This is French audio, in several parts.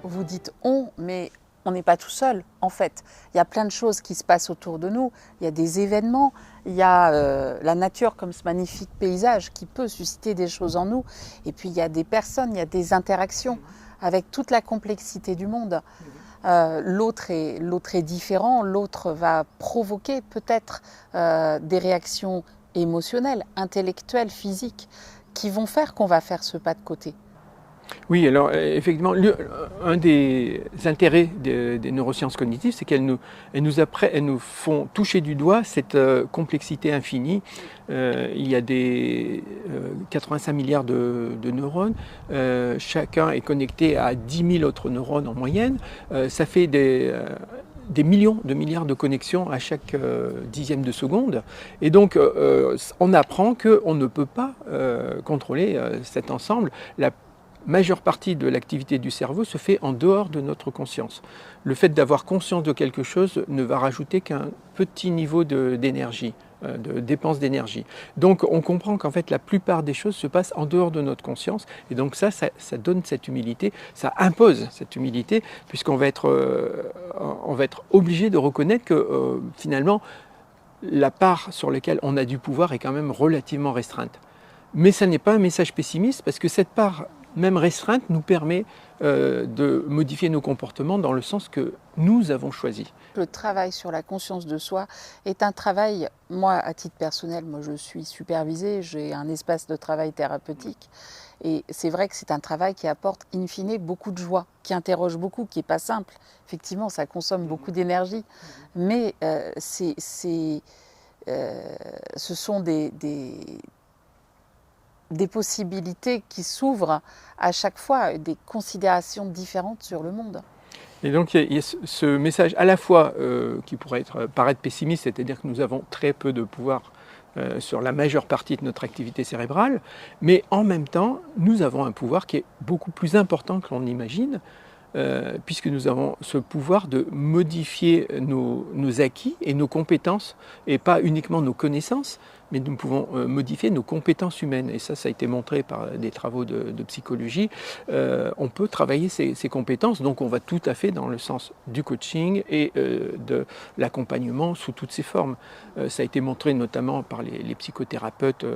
vous dites on, mais on n'est pas tout seul en fait. Il y a plein de choses qui se passent autour de nous, il y a des événements, il y a la nature comme ce magnifique paysage qui peut susciter des choses en nous, et puis il y a des personnes, il y a des interactions avec toute la complexité du monde. L'autre est différent, l'autre va provoquer peut-être des réactions émotionnelles, intellectuelles, physiques, qui vont faire qu'on va faire ce pas de côté. Oui, alors effectivement, un des intérêts des neurosciences cognitives, c'est elles nous font toucher du doigt cette complexité infinie. Il y a 85 milliards de neurones, chacun est connecté à 10 000 autres neurones en moyenne. Ça fait des millions de milliards de connexions à chaque dixième de seconde. Et donc, on apprend qu'on ne peut pas contrôler cet ensemble. La majeure partie de l'activité du cerveau se fait en dehors de notre conscience. Le fait d'avoir conscience de quelque chose ne va rajouter qu'un petit niveau d'énergie, de dépense d'énergie. Donc on comprend qu'en fait la plupart des choses se passent en dehors de notre conscience, et donc ça donne cette humilité, ça impose cette humilité, puisqu'on va être obligé de reconnaître que finalement la part sur laquelle on a du pouvoir est quand même relativement restreinte. Mais ça n'est pas un message pessimiste, parce que cette part même restreinte nous permet de modifier nos comportements dans le sens que nous avons choisi. Le travail sur la conscience de soi est un travail, moi à titre personnel, moi je suis supervisée, j'ai un espace de travail thérapeutique, et c'est vrai que c'est un travail qui apporte in fine beaucoup de joie, qui interroge beaucoup, qui n'est pas simple. Effectivement, ça consomme beaucoup d'énergie, mais ce sont des possibilités qui s'ouvrent à chaque fois, des considérations différentes sur le monde. Et donc il y a ce message à la fois qui pourrait paraître pessimiste, c'est-à-dire que nous avons très peu de pouvoir sur la majeure partie de notre activité cérébrale, mais en même temps, nous avons un pouvoir qui est beaucoup plus important que l'on imagine, puisque nous avons ce pouvoir de modifier nos acquis et nos compétences, et pas uniquement nos connaissances, mais nous pouvons modifier nos compétences humaines. Et ça a été montré par des travaux de psychologie. On peut travailler ces compétences, donc on va tout à fait dans le sens du coaching et de l'accompagnement sous toutes ses formes. Ça a été montré notamment par les psychothérapeutes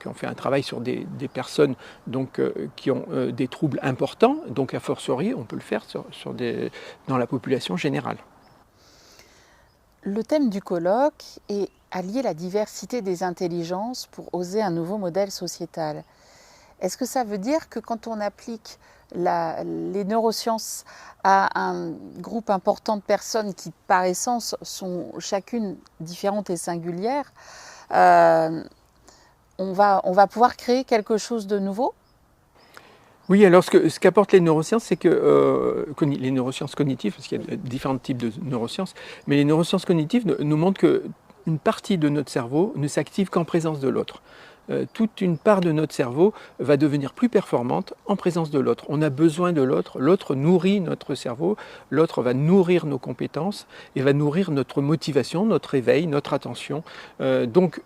qui ont fait un travail sur des personnes donc, qui ont des troubles importants, donc a fortiori on peut le faire dans la population générale. Le thème du colloque est allier la diversité des intelligences pour oser un nouveau modèle sociétal. Est-ce que ça veut dire que quand on applique les neurosciences à un groupe important de personnes qui, par essence, sont chacune différentes et singulières, on va pouvoir créer quelque chose de nouveau ? Oui, alors ce qu'apportent les neurosciences, c'est que les neurosciences cognitives, parce qu'il y a différents types de neurosciences, mais les neurosciences cognitives nous montrent qu'une partie de notre cerveau ne s'active qu'en présence de l'autre. Toute une part de notre cerveau va devenir plus performante en présence de l'autre. On a besoin de l'autre, l'autre nourrit notre cerveau, l'autre va nourrir nos compétences et va nourrir notre motivation, notre éveil, notre attention. Donc,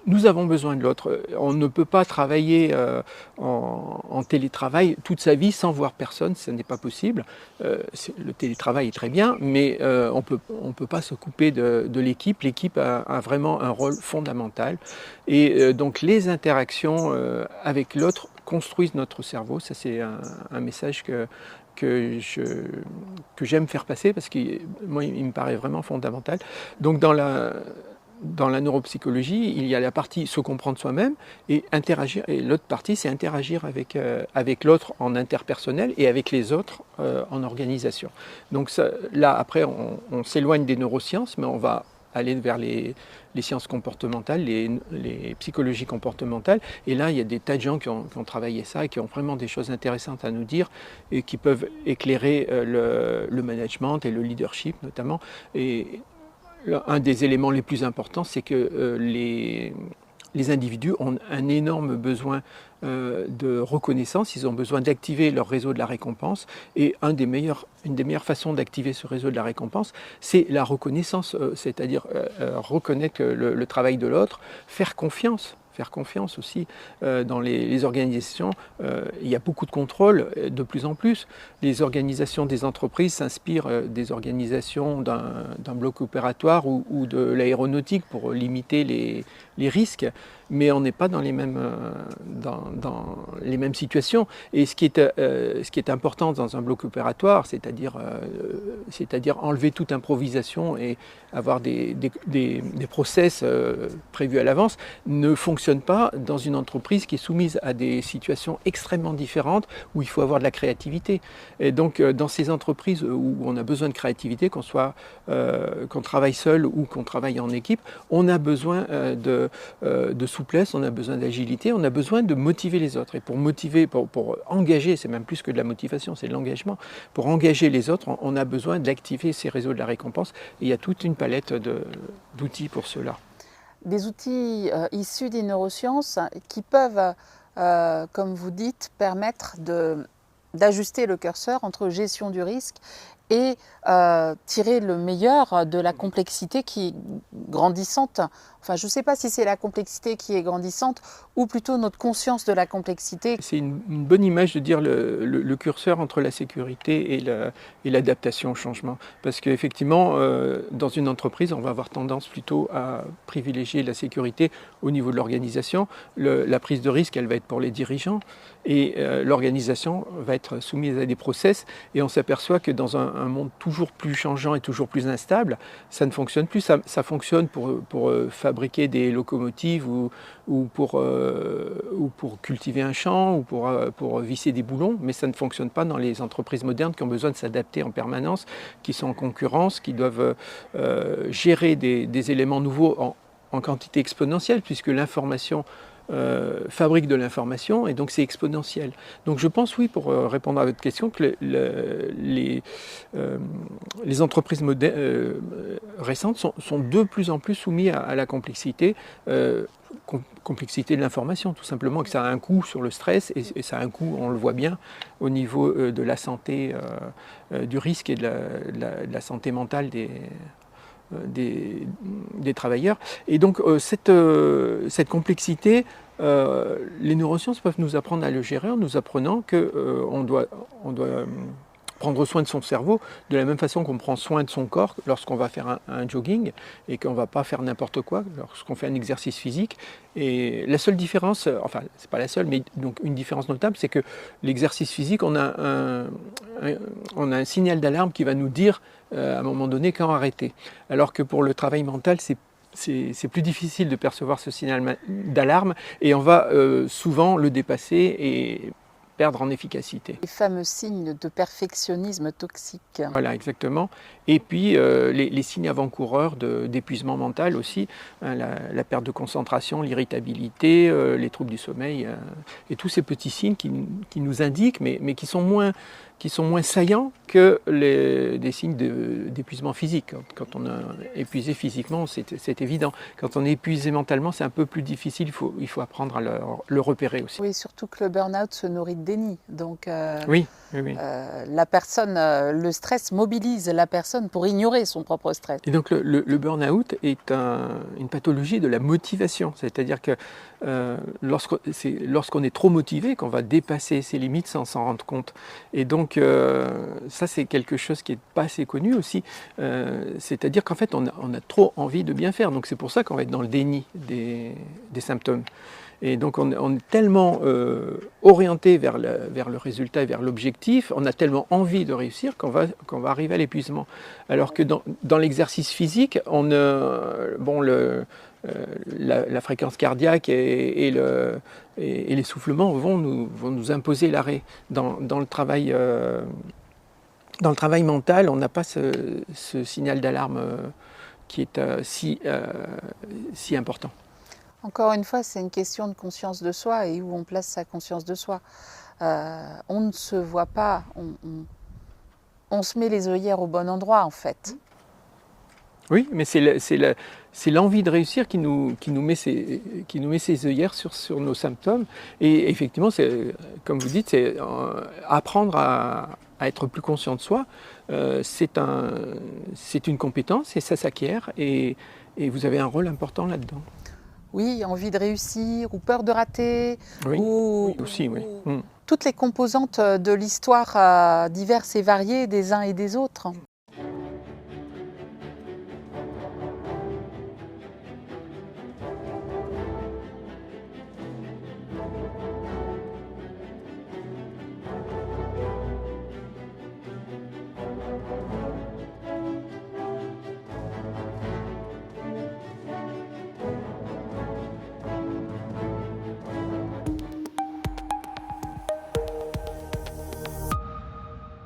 nous avons besoin de l'autre. On ne peut pas travailler en télétravail toute sa vie sans voir personne, ce n'est pas possible. Le télétravail est très bien, mais on peut pas se couper de l'équipe. L'équipe a vraiment un rôle fondamental. Et donc les interactions avec l'autre construisent notre cerveau. Ça, c'est un message que j'aime faire passer, parce que moi, il me paraît vraiment fondamental. Donc dans la neuropsychologie, il y a la partie se comprendre soi-même et interagir, et l'autre partie, c'est interagir avec l'autre en interpersonnel et avec les autres en organisation. Donc ça, là, après, on s'éloigne des neurosciences, mais on va aller vers les sciences comportementales, les psychologies comportementales. Et là, il y a des tas de gens qui ont travaillé ça et qui ont vraiment des choses intéressantes à nous dire et qui peuvent éclairer le management et le leadership notamment. Et un des éléments les plus importants, c'est que les individus ont un énorme besoin de reconnaissance, ils ont besoin d'activer leur réseau de la récompense, et une des meilleures façons d'activer ce réseau de la récompense, c'est la reconnaissance, c'est-à-dire reconnaître le travail de l'autre, faire confiance faire confiance aussi. Dans les organisations, il y a beaucoup de contrôle, de plus en plus. Les organisations des entreprises s'inspirent des organisations d'un bloc opératoire ou de l'aéronautique pour limiter les risques, mais on n'est pas dans les mêmes situations. Et ce qui est important dans un bloc opératoire, c'est-à-dire enlever toute improvisation et avoir des process prévus à l'avance, ne fonctionne pas dans une entreprise qui est soumise à des situations extrêmement différentes où il faut avoir de la créativité. Et donc dans ces entreprises où on a besoin de créativité, qu'on travaille seul ou qu'on travaille en équipe, on a besoin de souplesse, on a besoin d'agilité, on a besoin de motiver les autres. Et pour motiver, pour engager, c'est même plus que de la motivation, c'est de l'engagement. Pour engager les autres, on a besoin d'activer ces réseaux de la récompense. Et il y a toute une palette d'outils pour cela. Des outils issus des neurosciences qui peuvent, comme vous dites, permettre d'ajuster le curseur entre gestion du risque et tirer le meilleur de la complexité qui est grandissante. Enfin, je ne sais pas si c'est la complexité qui est grandissante ou plutôt notre conscience de la complexité. C'est une bonne image de dire le curseur entre la sécurité et l'adaptation au changement. Parce qu'effectivement, dans une entreprise, on va avoir tendance plutôt à privilégier la sécurité au niveau de l'organisation. La prise de risque, elle va être pour les dirigeants et l'organisation va être soumise à des process. Et on s'aperçoit que dans un monde toujours plus changeant et toujours plus instable, ça ne fonctionne plus. Ça fonctionne pour fabriquer des locomotives ou pour cultiver un champ ou pour visser des boulons, mais ça ne fonctionne pas dans les entreprises modernes qui ont besoin de s'adapter en permanence, qui sont en concurrence, qui doivent gérer des éléments nouveaux en quantité exponentielle, puisque l'information fabrique de l'information et donc c'est exponentiel. Donc je pense, oui, pour répondre à votre question, que les entreprises récentes sont de plus en plus soumises à la complexité, complexité de l'information tout simplement, que ça a un coût sur le stress et ça a un coût, on le voit bien, au niveau de la santé, du risque et de la santé mentale des travailleurs. Et donc cette complexité, les neurosciences peuvent nous apprendre à le gérer en nous apprenant qu'on doit prendre soin de son cerveau de la même façon qu'on prend soin de son corps lorsqu'on va faire un jogging et qu'on ne va pas faire n'importe quoi lorsqu'on fait un exercice physique. Et la seule différence, enfin c'est pas la seule, mais donc une différence notable, c'est que l'exercice physique, on a un signal d'alarme qui va nous dire à un moment donné quand arrêter. Alors que pour le travail mental, c'est plus difficile de percevoir ce signal d'alarme et on va souvent le dépasser et perdre en efficacité. Les fameux signes de perfectionnisme toxique. Voilà, exactement. Et puis les signes avant-coureurs d'épuisement mental aussi, hein, la perte de concentration, l'irritabilité, les troubles du sommeil, et tous ces petits signes qui nous indiquent, mais qui sont moins saillants que des signes d'épuisement physique. Quand on est épuisé physiquement, c'est évident. Quand on est épuisé mentalement, c'est un peu plus difficile, il faut apprendre à le repérer aussi. Oui, surtout que le burn-out se nourrit de déni. Donc, oui. La personne, le stress mobilise la personne pour ignorer son propre stress. Et donc le burn-out est une pathologie de la motivation, c'est-à-dire que lorsqu'on est trop motivé, qu'on va dépasser ses limites sans s'en rendre compte. Et donc ça c'est quelque chose qui n'est pas assez connu aussi, c'est-à-dire qu'en fait on a trop envie de bien faire, donc c'est pour ça qu'on va être dans le déni des symptômes. Et donc on est tellement orienté vers le résultat et vers l'objectif, on a tellement envie de réussir qu'on va arriver à l'épuisement. Alors que dans l'exercice physique, la fréquence cardiaque et l'essoufflement vont nous imposer l'arrêt. Dans le travail mental, on n'a pas ce signal d'alarme qui est si important. Encore une fois, c'est une question de conscience de soi et où on place sa conscience de soi. On ne se voit pas, on se met les œillères au bon endroit en fait. Oui, mais c'est l'envie de réussir qui nous met ses œillères sur nos symptômes. Et effectivement, comme vous dites, c'est apprendre à être plus conscient de soi. C'est une compétence et ça s'acquiert et vous avez un rôle important là-dedans. Oui, envie de réussir ou peur de rater. Oui, Ou, oui, aussi, oui. toutes les composantes de l'histoire diverses et variées des uns et des autres.